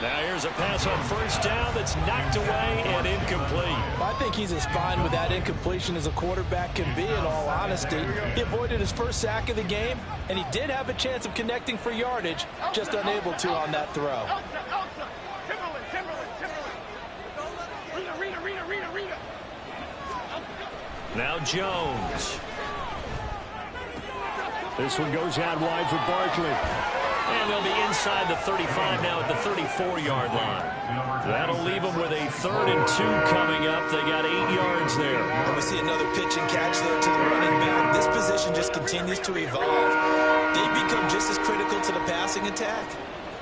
S1: Now here's a pass on first down that's knocked away and incomplete.
S3: I think he's as fine with that incompletion as a quarterback can be, in all honesty. He avoided his first sack of the game, and he did have a chance of connecting for yardage, just unable to on that throw.
S1: Now Jones. This one goes out wide for Barkley. And they'll be inside the 35 now at the 34-yard line. That'll leave them with a 3rd and 2 coming up. They got 8 yards there.
S3: And we see another pitch and catch there to the running back. This position just continues to evolve. They become just as critical to the passing attack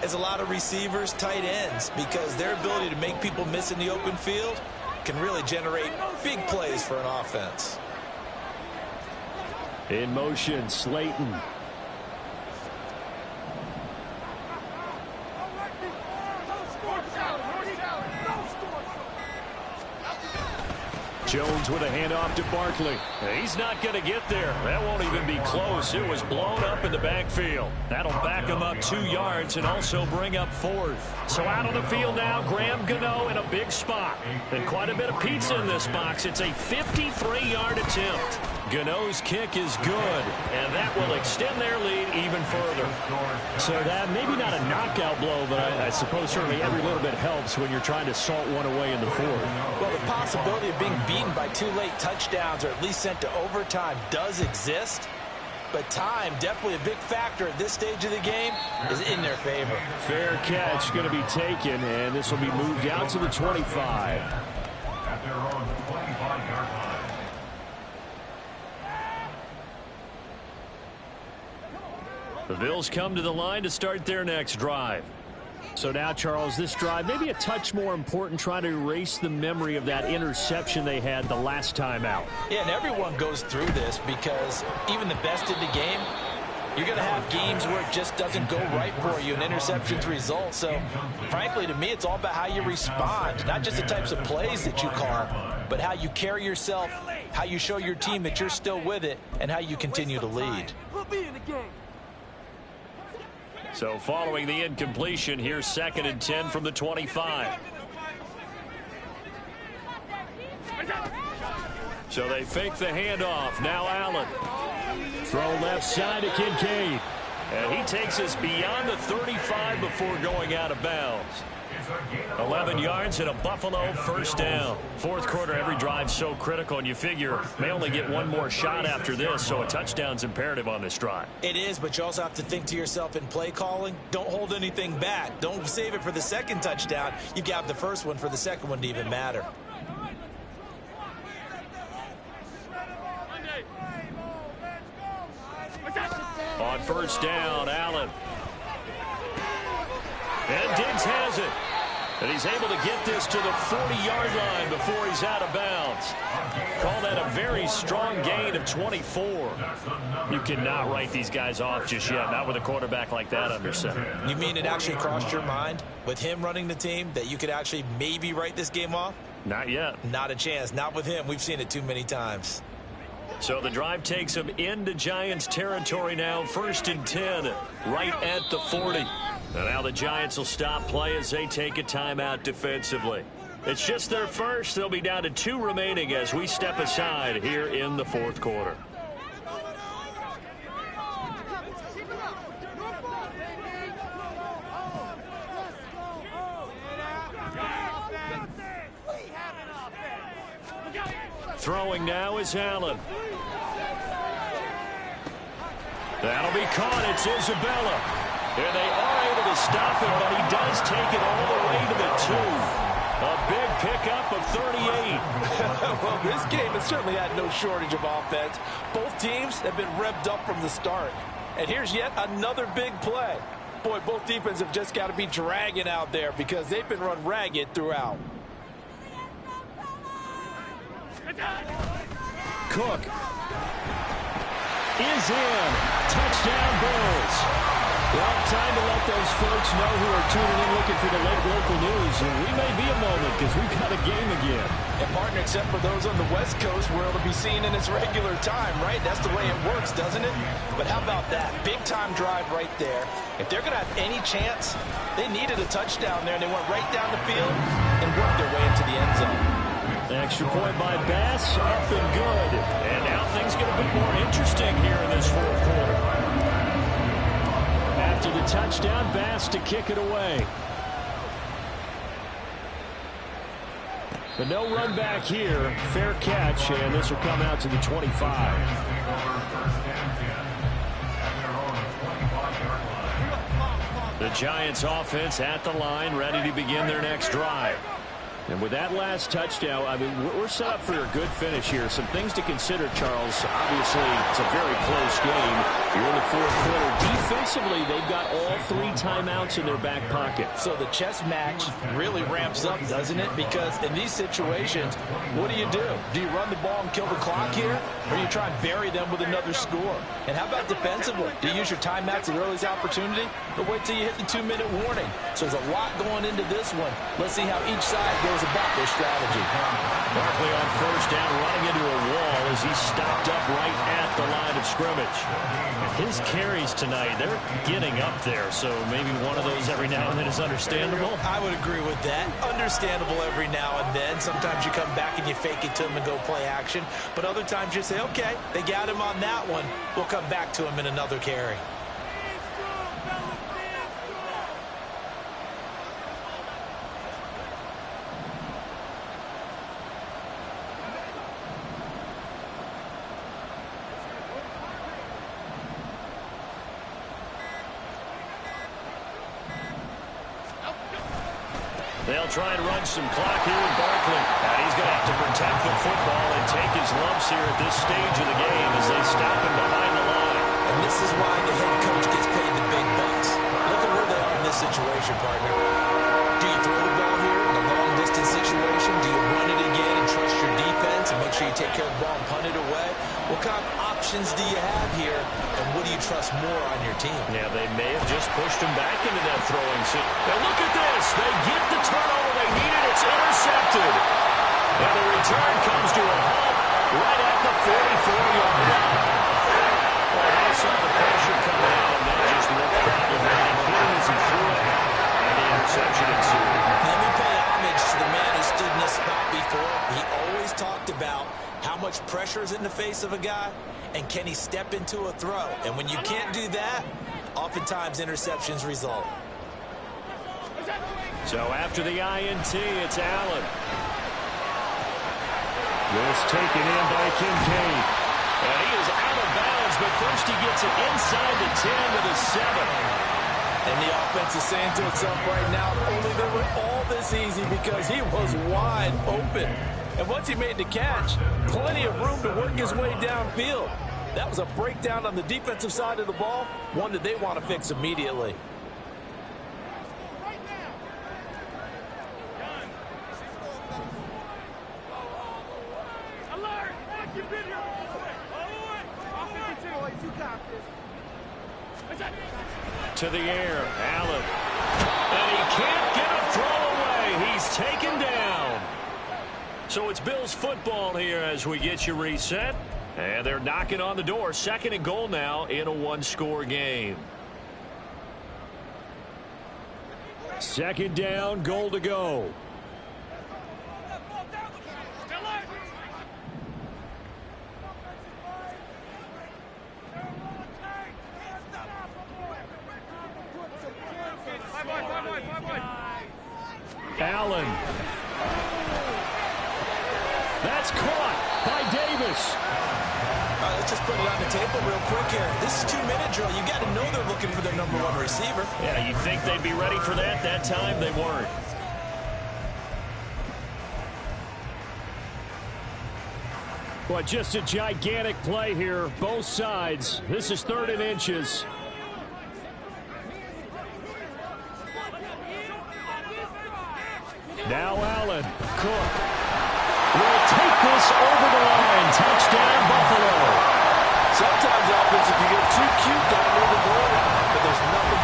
S3: as a lot of receivers, tight ends, because their ability to make people miss in the open field can really generate big plays for an offense.
S1: In motion, Slayton. Jones with a handoff to Barkley. He's not going to get there. That won't even be close. It was blown up in the backfield. That'll back him up 2 yards and also bring up 4th. So out on the field now, Graham Gano in a big spot. And quite a bit of pizza in this box. It's a 53-yard attempt. Gano's kick is good, and that will extend their lead even further. So that maybe not a knockout blow, but I suppose certainly every little bit helps when you're trying to salt one away in the 4th.
S3: Well, the possibility of being beaten by 2 late touchdowns or at least sent to overtime does exist, but time, definitely a big factor at this stage of the game, is in their favor.
S1: Fair catch going to be taken, and this will be moved out to the 25.
S4: At their own 25-yard line.
S1: The Bills come to the line to start their next drive. So now, Charles, this drive maybe a touch more important, trying to erase the memory of that interception they had the last time out.
S3: Yeah, and everyone goes through this because even the best in the game, you're going to have games where it just doesn't go right for you, and interceptions result. So, frankly, to me, it's all about how you respond, not just the types of plays that you call, but how you carry yourself, how you show your team that you're still with it, and how you continue to lead.
S5: We'll be in the game.
S1: So following the incompletion, here's 2nd and 10 from the 25. So they fake the handoff. Now Allen. Throw left side to Kincaid. And he takes us beyond the 35 before going out of bounds. 11 yards and a Buffalo first down. 4th quarter, every drive so critical, and you figure may only get one more shot after this, so a touchdown's imperative on this drive.
S3: It is, but you also have to think to yourself in play calling, don't hold anything back. Don't save it for the 2nd touchdown. You got the 1st one for the 2nd one to even matter.
S1: On first down, Allen. And Diggs has it. And he's able to get this to the 40-yard line before he's out of bounds. Call that a very strong gain of 24. You cannot write these guys off just yet, not with a quarterback like that under center.
S3: You mean it actually crossed your mind with him running the team that you could actually maybe write this game off?
S1: Not yet. Not
S3: a chance. Not with him. We've seen it too many times.
S1: So the drive takes him into Giants territory now. 1st and 10, right at the 40. And now the Giants will stop play as they take a timeout defensively. It's just their first. They'll be down to 2 remaining as we step aside here in the 4th quarter. Throwing now is Allen. That'll be caught. It's Isabella. And they are able to stop him, but he does take it all the way to the 2. A big pickup of 38.
S3: Well, this game has certainly had no shortage of offense. Both teams have been revved up from the start. And here's yet another big play. Boy, both defenses have just got to be dragging out there because they've been run ragged throughout.
S1: Cook is in. Touchdown, Bills. Well, time to let those folks know who are tuning in looking for the late local news. And we may be a moment because we've got a game again.
S3: And, partner, except for those on the West Coast where it'll be seen in its regular time, right? That's the way it works, doesn't it? But how about that? Big-time drive right there. If they're going to have any chance, they needed a touchdown there, and they went right down the field and worked their way into the end zone.
S1: Extra point by Bass, up and good. And now things get a bit more interesting here in this fourth quarter. After the touchdown, Bass to kick it away. But no run back here. Fair catch, and this will come out to the 25. The Giants offense at the line, ready to begin their next drive. And with that last touchdown, I mean, we're set up for a good finish here. Some things to consider, Charles. Obviously, it's a very close game. You're in the fourth quarter. Defensively, they've got all 3 timeouts in their back pocket.
S3: So the chess match really ramps up, doesn't it? Because in these situations, what do? Do you run the ball and kill the clock here? Or do you try and bury them with another score? And how about defensively? Do you use your timeouts at earliest opportunity? Or wait till you hit the 2-minute warning? So there's a lot going into this one. Let's see how each side goes about their strategy.
S1: Barkley on first down, running into a wall as he stopped up right at the line of scrimmage. And his carries tonight, they're getting up there, so maybe one of those every now and then is understandable.
S3: I would agree with that. Understandable every now and then. Sometimes you come back and you fake it to him and go play action. But other times you say, okay, they got him on that one. We'll come back to him in another carry.
S1: They'll try and run some clock here with Barkley. And he's going to have to protect the football and take his lumps here at this stage of the game as they stop him behind the line.
S3: And this is why the head coach gets paid the big bucks. Look at where they are in this situation, partner. Do you throw the ball here in a long-distance situation? Do you run it again and trust your defense and make sure you take care of the ball and punt it away? What kind of options do you have here, and what do you trust more on your team?
S1: Yeah, they may have just pushed him back into that throwing seat. Now look at this. They get the turnover they needed. It's intercepted. And the return comes to a halt right at the 44-yard line. Well, they saw the pressure coming out, and that just looked problematic. Hit him as he threw it, and the interception ensued.
S3: Let me pay homage to the man who stood in this spot before. He always talked about how much pressure is in the face of a guy, and can he step into a throw? And when you can't do that, oftentimes interceptions result.
S1: So after the INT, it's Allen. This taken in by Kincaid. And he is out of bounds, but first he gets it inside the 10 to the 7.
S3: And the offense is saying to itself right now, only they were all this easy because he was wide open. And once he made the catch, plenty of room to work his way downfield. That was a breakdown on the defensive side of the ball, one that they want to fix immediately.
S1: To the air, Allen. And he can't get a throw away. He's taken down. So it's Bills football here as we get you reset. And they're knocking on the door. 2nd and goal now in a 1-score game. 2nd down, goal to go. Allen. That's caught by Davis.
S3: All right, let's just put it on the table real quick here. This is 2-minute drill. You got to know they're looking for their #1 receiver.
S1: Yeah, you think they'd be ready for that? That time they weren't. Well, just a gigantic play here, both sides. This is 3rd and inches. Now Allen. Cook will take this over the line. Touchdown, Buffalo.
S3: Sometimes offense, if you get too cute, don't know the goal line, but there's nothing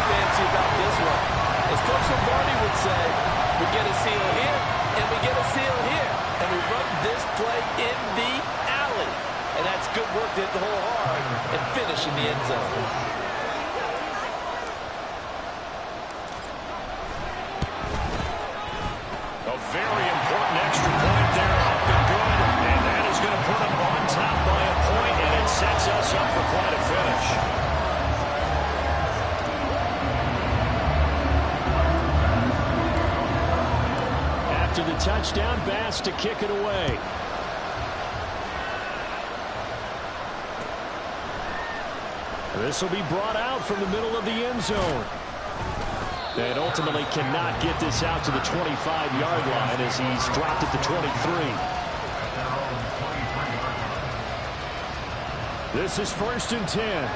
S3: good work to hit the hole hard and finish in the end zone.
S1: A very important extra point there, up and good. And that is going to put them on top by a point, and it sets us up for quite a finish. After the touchdown, Bass to kick it away. This will be brought out from the middle of the end zone. And ultimately cannot get this out to the 25-yard line as he's dropped at the 23. This is 1st and 10.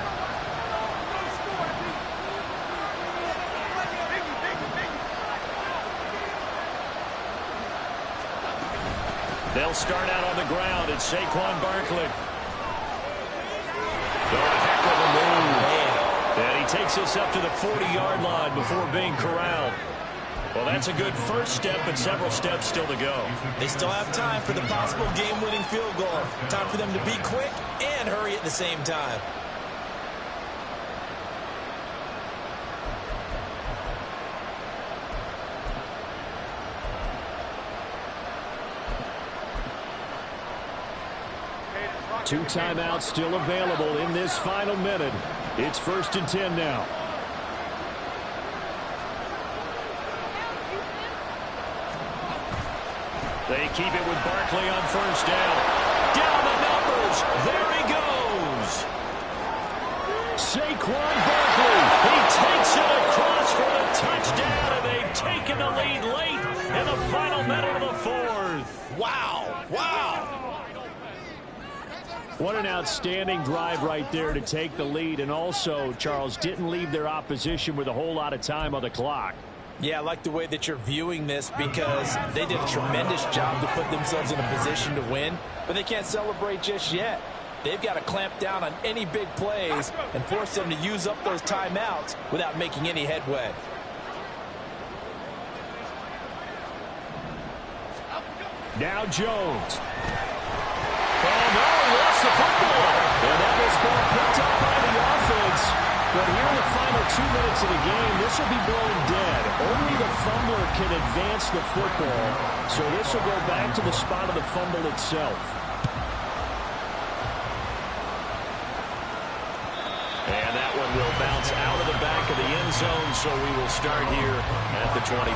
S1: They'll start out on the ground. It's Saquon Barkley. Oh, a heck of a move. And he takes us up to the 40-yard line before being corralled. Well, that's a good first step, but several steps still to go.
S3: They still have time for the possible game-winning field goal. Time for them to be quick and hurry at the same time.
S1: Two timeouts still available in this final minute. It's 1st and 10 now. They keep it with Barkley on 1st down. Down the numbers. There he goes. Saquon Barkley. He takes it across for the touchdown, and they've taken the lead late in the final minute of the 4th.
S3: Wow. Wow.
S1: What an outstanding drive right there to take the lead, and also, Charles, didn't leave their opposition with a whole lot of time on the clock.
S3: Yeah, I like the way that you're viewing this because they did a tremendous job to put themselves in a position to win, but they can't celebrate just yet. They've got to clamp down on any big plays and force them to use up those timeouts without making any headway.
S1: Now Jones. Oh, no, he lost the football. And that is ball picked up by the offense. But here in the final 2 minutes of the game, this will be blown dead. Only the fumbler can advance the football. So this will go back to the spot of the fumble itself. And that one will bounce out of the back of the end zone, so we will start here at the 25.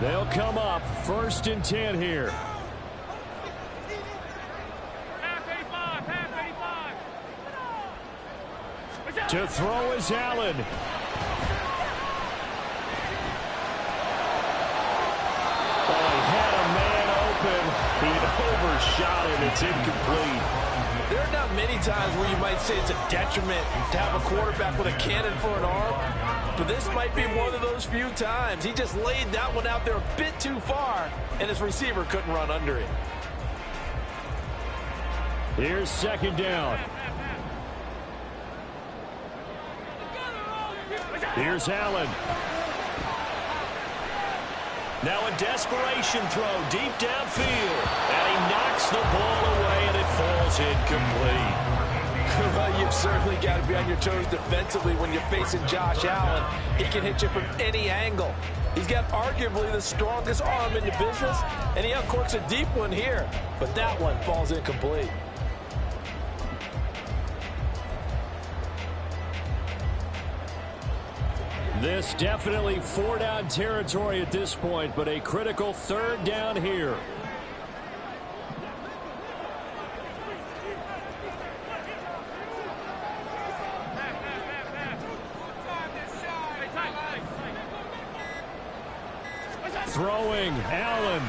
S1: They'll come up 1st and 10 here. To throw is Allen. Oh, he had a man open. He overshot him. It's incomplete.
S3: There are not many times where you might say it's a detriment to have a quarterback with a cannon for an arm, but this might be one of those few times. He just laid that one out there a bit too far, and his receiver couldn't run under it.
S1: Here's 2nd down. Here's Allen. Now a desperation throw deep downfield. And he knocks the ball away, and it falls incomplete.
S3: Well, you've certainly got to be on your toes defensively when you're facing Josh Allen. He can hit you from any angle. He's got arguably the strongest arm in the business, and he uncorks a deep one here. But that one falls incomplete.
S1: This definitely 4-down territory at this point, but a critical 3rd down here. Throwing, Allen.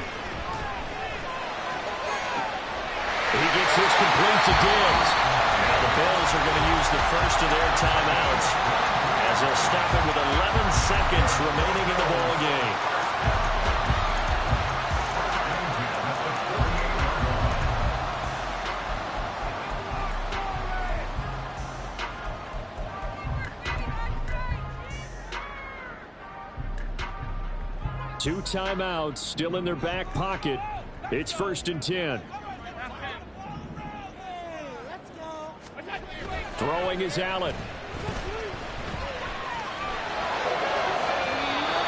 S1: He gets this complete to Diggs. Now the Bills are going to use the first of their timeouts, as they'll stop it with 11 seconds remaining in the ball game. Two timeouts still in their back pocket. It's 1st and 10. Throwing is Allen.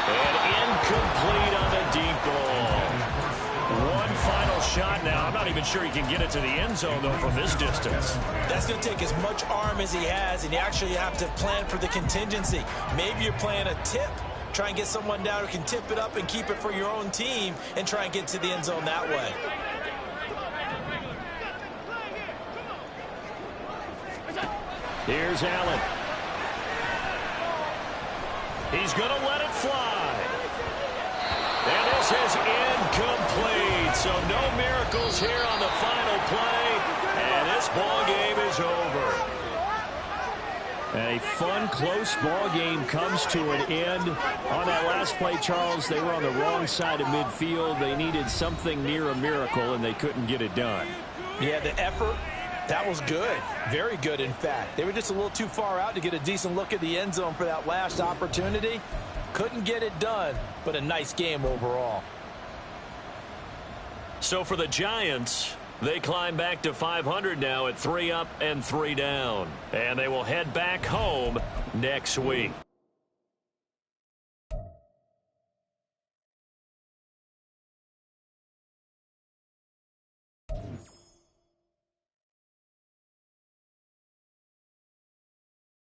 S1: And incomplete on the deep ball. One final shot now. I'm not even sure he can get it to the end zone, though, from this distance.
S3: That's going to take as much arm as he has, and you actually have to plan for the contingency. Maybe you're playing a tip. Try and get someone down who can tip it up and keep it for your own team and try and get to the end zone that way.
S1: Here's Allen. He's going to let it fly. And this is incomplete. So no miracles here on the final play. And this ball game is over. A fun, close ball game comes to an end. On that last play, Charles, they were on the wrong side of midfield. They needed something near a miracle, and they couldn't get it done.
S3: Yeah, the effort, that was good. Very good, in fact. They were just a little too far out to get a decent look at the end zone for that last opportunity. Couldn't get it done, but a nice game overall.
S1: So for the Giants, they climb back to 500 now at 3 up and 3 down. And they will head back home next week.